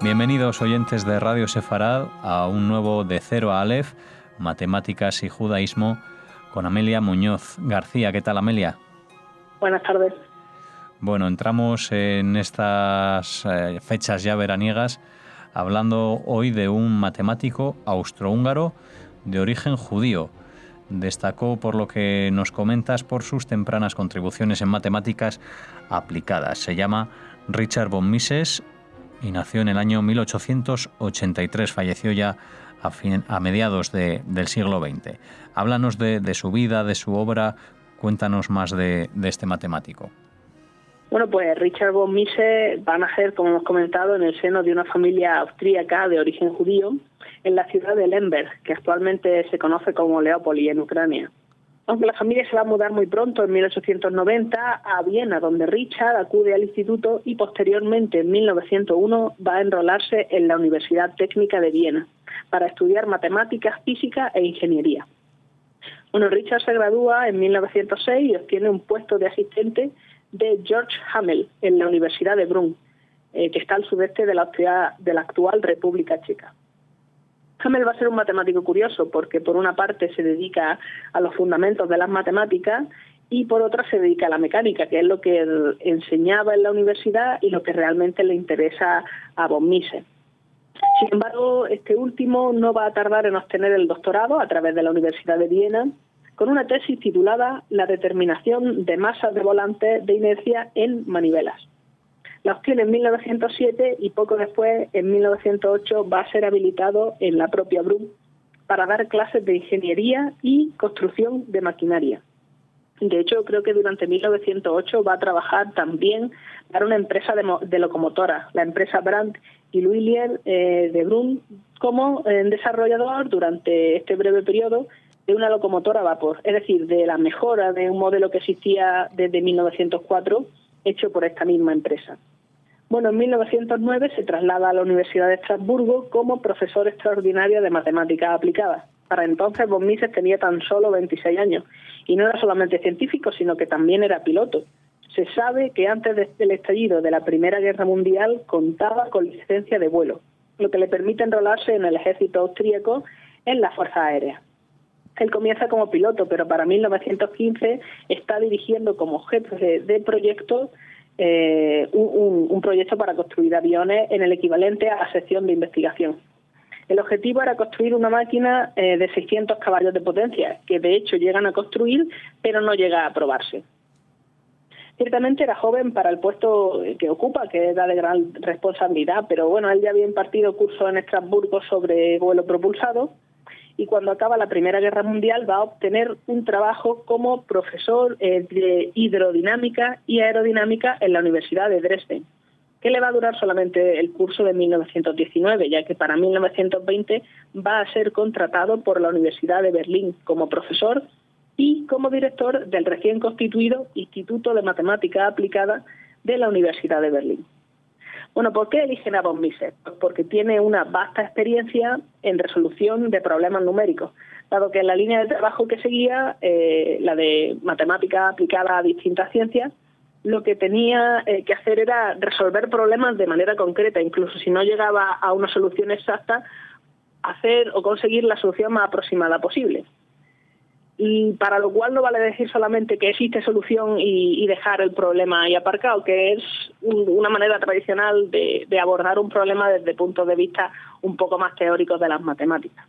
Bienvenidos oyentes de Radio Sefarad a un nuevo De Cero a Aleph, Matemáticas y Judaísmo, con Amelia Muñoz García. ¿Qué tal, Amelia? Buenas tardes. Bueno, entramos en estas fechas ya veraniegas hablando hoy de un matemático austrohúngaro de origen judío. Destacó, por lo que nos comentas, por sus tempranas contribuciones en matemáticas aplicadas. Se llama Richard von Mises y nació en el año 1883. Falleció ya a mediados del siglo XX. Háblanos de su vida, de su obra. Cuéntanos más de este matemático. Bueno, pues Richard von Mises va a nacer, como hemos comentado, en el seno de una familia austríaca de origen judío en la ciudad de Lemberg, que actualmente se conoce como Leópoli, en Ucrania. Aunque la familia se va a mudar muy pronto, en 1890, a Viena, donde Richard acude al instituto y posteriormente, en 1901, va a enrolarse en la Universidad Técnica de Viena para estudiar matemáticas, física e ingeniería. Bueno, Richard se gradúa en 1906 y obtiene un puesto de asistente de Georg Hammel en la Universidad de Brunn, que está al sudeste de la actual República Checa. Hammel va a ser un matemático curioso porque por una parte se dedica a los fundamentos de las matemáticas y por otra se dedica a la mecánica, que es lo que él enseñaba en la universidad y lo que realmente le interesa a von Mises. Sin embargo, este último no va a tardar en obtener el doctorado a través de la Universidad de Viena con una tesis titulada La determinación de masas de volantes de inercia en manivelas. La obtiene en 1907 y poco después, en 1908, va a ser habilitado en la propia Brunn para dar clases de ingeniería y construcción de maquinaria. De hecho, creo que durante 1908 va a trabajar también para una empresa de locomotoras, la empresa Brandt y Luilier de Brunn, como desarrollador durante este breve periodo de una locomotora a vapor, es decir, de la mejora de un modelo que existía desde 1904, hecho por esta misma empresa. Bueno, en 1909 se traslada a la Universidad de Estrasburgo como profesor extraordinario de matemáticas aplicadas. Para entonces von Mises tenía tan solo 26 años y no era solamente científico, sino que también era piloto. Se sabe que antes del estallido de la Primera Guerra Mundial contaba con licencia de vuelo, lo que le permite enrolarse en el ejército austríaco en las fuerzas aéreas. Él comienza como piloto, pero para 1915 está dirigiendo como jefe de proyecto un proyecto para construir aviones en el equivalente a la sección de investigación. El objetivo era construir una máquina de 600 caballos de potencia, que de hecho llegan a construir, pero no llega a probarse. Ciertamente era joven para el puesto que ocupa, que era de gran responsabilidad, pero bueno, él ya había impartido cursos en Estrasburgo sobre vuelo propulsado, y cuando acaba la Primera Guerra Mundial va a obtener un trabajo como profesor de hidrodinámica y aerodinámica en la Universidad de Dresden, que le va a durar solamente el curso de 1919, ya que para 1920 va a ser contratado por la Universidad de Berlín como profesor y como director del recién constituido Instituto de Matemática Aplicada de la Universidad de Berlín. Bueno, ¿por qué eligen a von Mises? Pues porque tiene una vasta experiencia en resolución de problemas numéricos, dado que en la línea de trabajo que seguía, la de matemática aplicada a distintas ciencias, lo que tenía que hacer era resolver problemas de manera concreta, incluso si no llegaba a una solución exacta, hacer o conseguir la solución más aproximada posible. Y para lo cual no vale decir solamente que existe solución y dejar el problema ahí aparcado, que es una manera tradicional de abordar un problema desde puntos de vista un poco más teóricos de las matemáticas.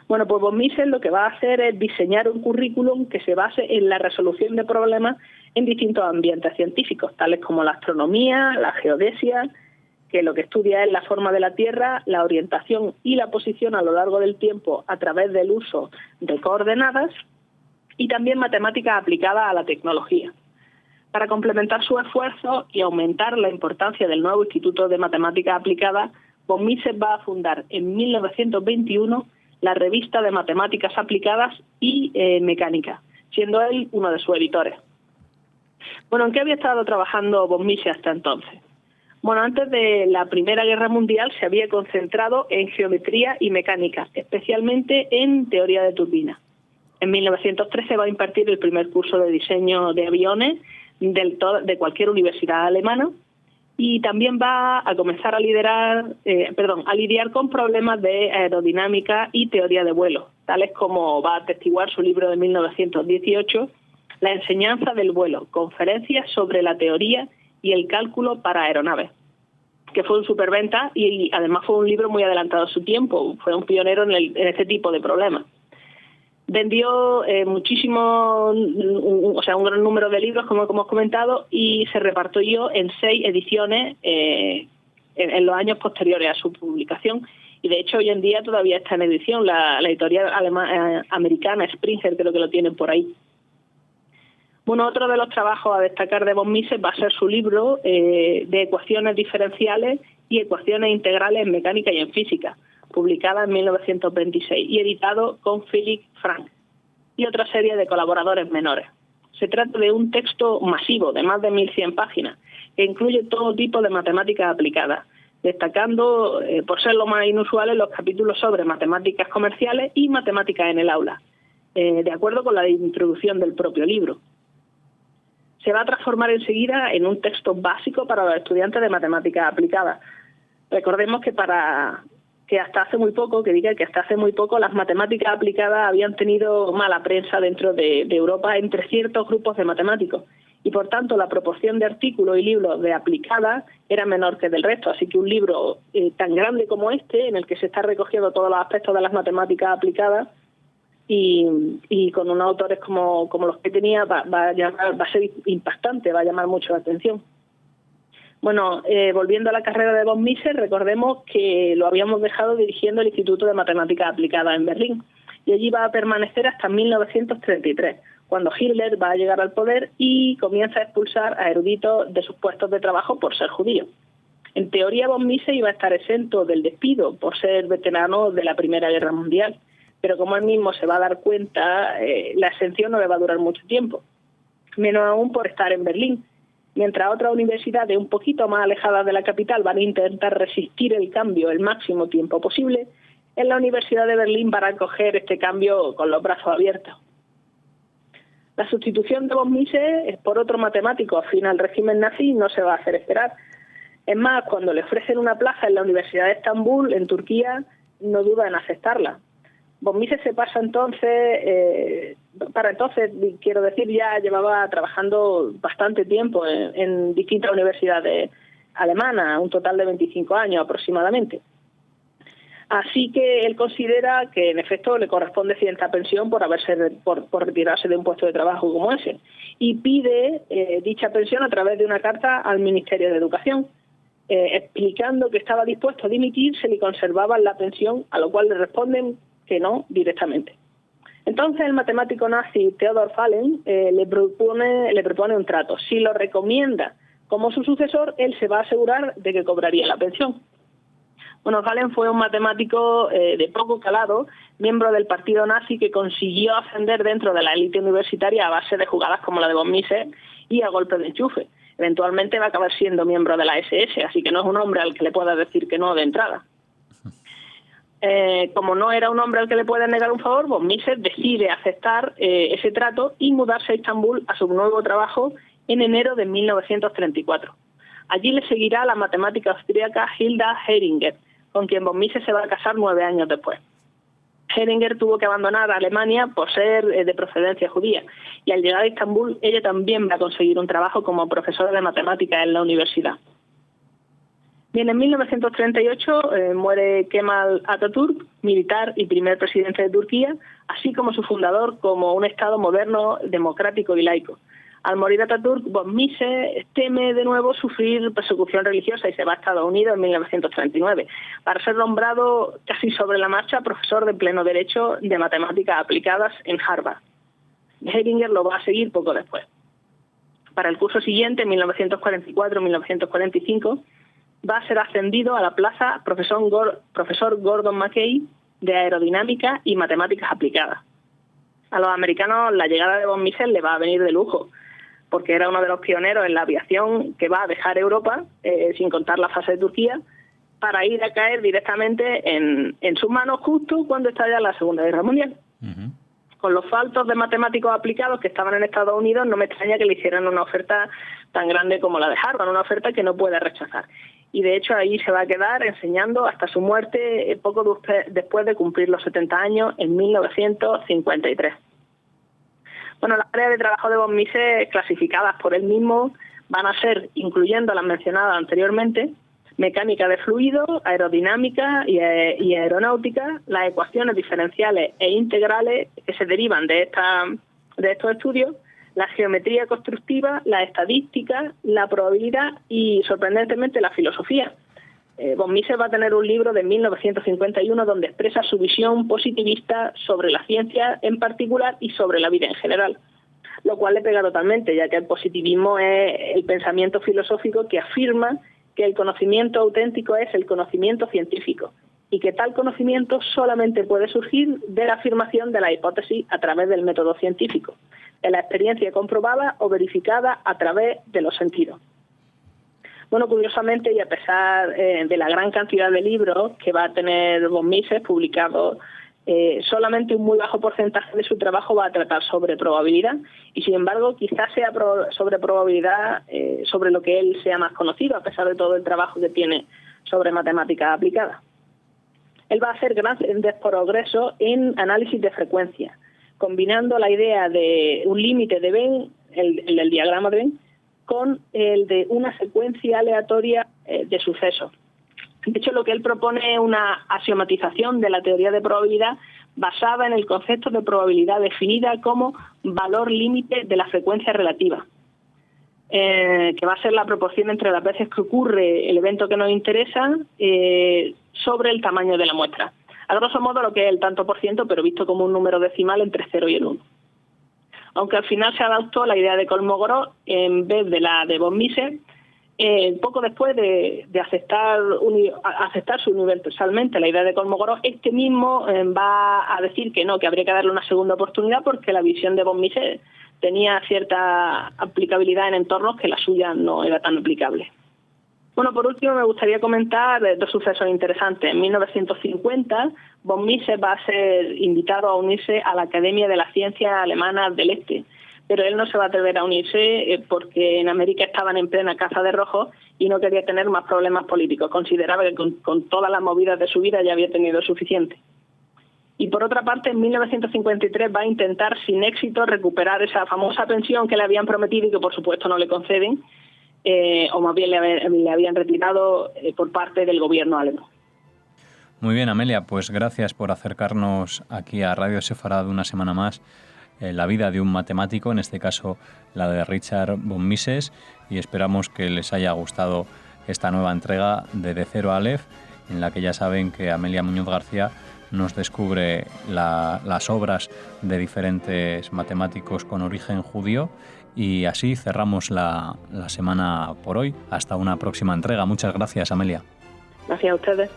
Bueno, pues von Mises lo que va a hacer es diseñar un currículum que se base en la resolución de problemas en distintos ambientes científicos, tales como la astronomía, la geodesia, que lo que estudia es la forma de la Tierra, la orientación y la posición a lo largo del tiempo a través del uso de coordenadas, y también matemáticas aplicadas a la tecnología. Para complementar su esfuerzo y aumentar la importancia del nuevo Instituto de Matemáticas Aplicadas, von Mises va a fundar en 1921 la Revista de Matemáticas Aplicadas y Mecánica, siendo él uno de sus editores. Bueno, ¿en qué había estado trabajando von Mises hasta entonces? Bueno, antes de la Primera Guerra Mundial se había concentrado en geometría y mecánica, especialmente en teoría de turbinas. En 1913 va a impartir el primer curso de diseño de aviones de cualquier universidad alemana y también va a comenzar a lidiar con problemas de aerodinámica y teoría de vuelo, tales como va a atestiguar su libro de 1918, La enseñanza del vuelo, conferencias sobre la teoría y el cálculo para aeronaves, que fue un superventa y además fue un libro muy adelantado a su tiempo, fue un pionero en este tipo de problemas. Vendió un gran número de libros, como hemos comentado, y se repartió en 6 ediciones en los años posteriores a su publicación. Y de hecho hoy en día todavía está en edición. La editorial americana Springer creo que lo tienen por ahí. Bueno, otro de los trabajos a destacar de von Mises va a ser su libro de ecuaciones diferenciales y ecuaciones integrales en mecánica y en física, publicada en 1926 y editado con Philipp Frank y otra serie de colaboradores menores. Se trata de un texto masivo de más de 1.100 páginas que incluye todo tipo de matemáticas aplicadas, destacando, por ser lo más inusuales, los capítulos sobre matemáticas comerciales y matemáticas en el aula, de acuerdo con la introducción del propio libro. Se va a transformar enseguida en un texto básico para los estudiantes de matemáticas aplicadas. Recordemos que hasta hace muy poco las matemáticas aplicadas habían tenido mala prensa dentro de Europa entre ciertos grupos de matemáticos y por tanto la proporción de artículos y libros de aplicadas era menor que del resto, así que un libro tan grande como este, en el que se está recogiendo todos los aspectos de las matemáticas aplicadas y con unos autores como los que tenía va a ser impactante, va a llamar mucho la atención. Bueno, volviendo a la carrera de von Mises, recordemos que lo habíamos dejado dirigiendo el Instituto de Matemáticas Aplicadas en Berlín y allí va a permanecer hasta 1933, cuando Hitler va a llegar al poder y comienza a expulsar a eruditos de sus puestos de trabajo por ser judíos. En teoría, von Mises iba a estar exento del despido por ser veterano de la Primera Guerra Mundial, pero como él mismo se va a dar cuenta, la exención no le va a durar mucho tiempo, menos aún por estar en Berlín. Mientras otras universidades un poquito más alejadas de la capital van a intentar resistir el cambio el máximo tiempo posible, en la Universidad de Berlín van a acoger este cambio con los brazos abiertos. La sustitución de von Mises por otro matemático afín al régimen nazi no se va a hacer esperar. Es más, cuando le ofrecen una plaza en la Universidad de Estambul, en Turquía, no duda en aceptarla. Von Mises se pasa para entonces, quiero decir, ya llevaba trabajando bastante tiempo en distintas universidades alemanas, un total de 25 años aproximadamente. Así que él considera que en efecto le corresponde cierta pensión por retirarse de un puesto de trabajo como ese y pide dicha pensión a través de una carta al Ministerio de Educación, explicando que estaba dispuesto a dimitir si le conservaban la pensión, a lo cual le responden que no directamente. Entonces el matemático nazi Theodor Phalen le propone un trato. Si lo recomienda como su sucesor, él se va a asegurar de que cobraría la pensión. Bueno, Phalen fue un matemático de poco calado, miembro del partido nazi que consiguió ascender dentro de la élite universitaria a base de jugadas como la de von Mises y a golpe de enchufe. Eventualmente va a acabar siendo miembro de la SS, así que no es un hombre al que le pueda decir que no de entrada. Como no era un hombre al que le pueda negar un favor, von Mises decide aceptar ese trato y mudarse a Estambul a su nuevo trabajo en enero de 1934. Allí le seguirá la matemática austríaca Hilda Heringer, con quien von Mises se va a casar 9 años después. Heringer tuvo que abandonar Alemania por ser de procedencia judía, y al llegar a Estambul ella también va a conseguir un trabajo como profesora de matemáticas en la universidad. Bien, en 1938 muere Kemal Atatürk, militar y primer presidente de Turquía, así como su fundador como un Estado moderno, democrático y laico. Al morir Atatürk, von Mises teme de nuevo sufrir persecución religiosa y se va a Estados Unidos en 1939 para ser nombrado casi sobre la marcha profesor de pleno derecho de matemáticas aplicadas en Harvard. Heringer lo va a seguir poco después. Para el curso siguiente, en 1944-1945, va a ser ascendido a la plaza profesor Gordon Mackay de aerodinámica y matemáticas aplicadas. A los americanos la llegada de von Mises le va a venir de lujo, porque era uno de los pioneros en la aviación que va a dejar Europa, sin contar la fase de Turquía, para ir a caer directamente en sus manos justo cuando estalla la Segunda Guerra Mundial. con los faltos de matemáticos aplicados que estaban en Estados Unidos, no me extraña que le hicieran una oferta tan grande como la de Harvard, una oferta que no puede rechazar. Y de hecho ahí se va a quedar enseñando hasta su muerte poco después de cumplir los 70 años, en 1953. Bueno, las áreas de trabajo de von Mises clasificadas por él mismo van a ser, incluyendo las mencionadas anteriormente, mecánica de fluidos, aerodinámica y aeronáutica, las ecuaciones diferenciales e integrales que se derivan de estos estudios, la geometría constructiva, la estadística, la probabilidad y, sorprendentemente, la filosofía. Von Mises va a tener un libro de 1951 donde expresa su visión positivista sobre la ciencia en particular y sobre la vida en general, lo cual le pega totalmente, ya que el positivismo es el pensamiento filosófico que afirma que el conocimiento auténtico es el conocimiento científico y que tal conocimiento solamente puede surgir de la afirmación de la hipótesis a través del método científico, de la experiencia comprobada o verificada a través de los sentidos. Bueno, curiosamente, y a pesar de la gran cantidad de libros que va a tener von Mises publicados, solamente un muy bajo porcentaje de su trabajo va a tratar sobre probabilidad y, sin embargo, quizás sea sobre probabilidad sobre lo que él sea más conocido, a pesar de todo el trabajo que tiene sobre matemáticas aplicadas. Él va a hacer grandes progresos en análisis de frecuencia, combinando la idea de un límite de Venn, el diagrama de Venn, con el de una secuencia aleatoria de sucesos. De hecho, lo que él propone es una axiomatización de la teoría de probabilidad basada en el concepto de probabilidad definida como valor límite de la frecuencia relativa, que va a ser la proporción entre las veces que ocurre el evento que nos interesa sobre el tamaño de la muestra. A grosso modo, lo que es el tanto por ciento, pero visto como un número decimal entre 0 y el 1. Aunque al final se adaptó la idea de Kolmogorov en vez de la de von Mises, poco después de aceptarse universalmente la idea de Kolmogorov, este mismo va a decir que no, que habría que darle una segunda oportunidad porque la visión de von Mises tenía cierta aplicabilidad en entornos que la suya no era tan aplicable. Bueno, por último me gustaría comentar dos sucesos interesantes. En 1950, von Mises va a ser invitado a unirse a la Academia de las Ciencias Alemanas del Este, pero él no se va a atrever a unirse porque en América estaban en plena caza de rojos y no quería tener más problemas políticos. Consideraba que con todas las movidas de su vida ya había tenido suficiente. Y por otra parte, en 1953 va a intentar sin éxito recuperar esa famosa pensión que le habían prometido y que por supuesto no le conceden, o más bien le habían retirado por parte del gobierno alemán. Muy bien, Amelia, pues gracias por acercarnos aquí a Radio Sefarad una semana más la vida de un matemático, en este caso la de Richard von Mises, y esperamos que les haya gustado esta nueva entrega de Cero a Aleph, en la que ya saben que Amelia Muñoz García nos descubre las obras de diferentes matemáticos con origen judío. Y así cerramos la semana por hoy. Hasta una próxima entrega. Muchas gracias, Amelia. Gracias a ustedes.